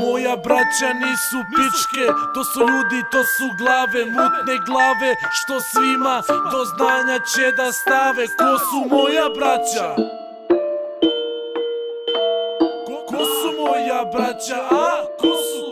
Moja braća nisu pičke, to su ljudi, to su glave, mutne glave, što svima do znanja će da stave. Ko su moja braća? Ko su moja braća, a? Ko su?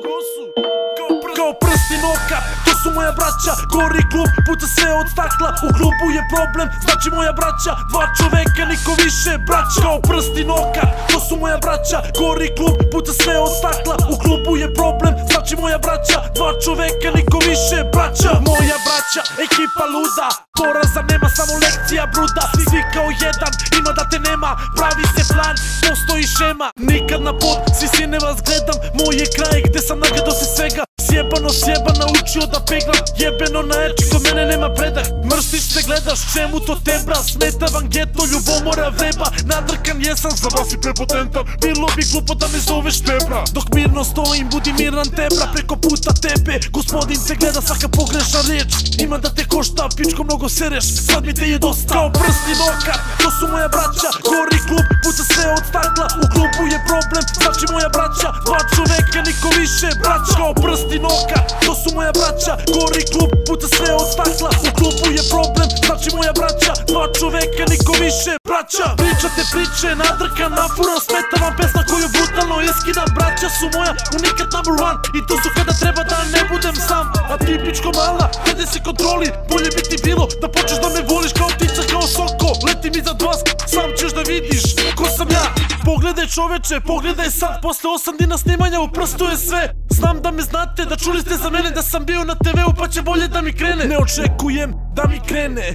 Kao prsti noka, to su moja braća. Gori klub, puca sve od stakla, u klubu je problem, znači moja braća. Dva čoveka, niko više braća. Kao prsti noka, to su moja braća. Gori klub, puca sve od stakla, u klubu je problem, znači moja braća. Dva čoveka, niko više braća. Moja braća, ekipa luda, poraza nema, samo lekcija bruda. Svi kao jedan, ima da te nema, pravi se plan, postoji šema. Nikad na pod, svi sine vas gledam, moj je kraj gde sam nagledao se svega. Sjebano sjeba, naučio da peglam, jebeno na erči, kod mene nema predah. Mrštiš se, gledaš, čemu to tebra? Smeta vam geto, ljubomora vreba. Nadrkan jesam, za vas i prepotentan, bilo bi glupo da me zoveš tebra. Dok mirno stojim, budi miran tebra, preko puta tebe gospodin te gleda, svaka pogrešna riječ ima da te košta, pičko mnogo sereš, sad mi te je dosta. Kao prsti noka, to su moja braća. Gori klub, puca sve od stakla, u klubu je problem, znači moja braća. Dva čoveka, niko više braća. Kao prsti noka, to su moja braća. Gori klub, puca sve od stakla, u klubu je problem, znači moja braća. Dva čoveka, niko više braća. Pričate priče, nadrkan, nafura, smeta vam pesma koju brutalno iskidam. Braća su moja, unikat number one, i tu su kada treba da ne budem sam. A ti pičko mala, gledaj se kontroli, bolje bi ti bilo da počneš da me voliš kao ptica, kao soko. Letim iza dva, sam ćeš da vidiš ko sam ja. Pogledaj čoveče, pogledaj sad, posle 8 dina snimanja u prstu je sve. Znam da me znate, da čuli ste za mene, da sam bio na TV-u pa će bolje da mi krene. Ne očekujem da mi krene,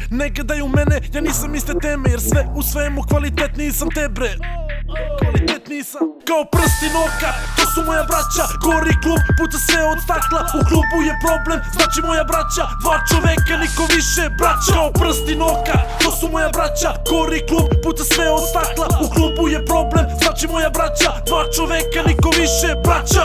ne gledaj u mene, ja nisam iste teme, jer sve u svemu kvalitetniji sam te bre. Kvalitetniji sam. Kao prsti noka, to su moja braća. Gori klub, puca sve od stakla, u klubu je problem, znači moja braća. Dva čoveka, niko više braća. Kao prsti noka, to su moja braća. Gori klub, puca sve od stakla, u klubu je problem, znači moja braća. Dva čoveka, niko više braća.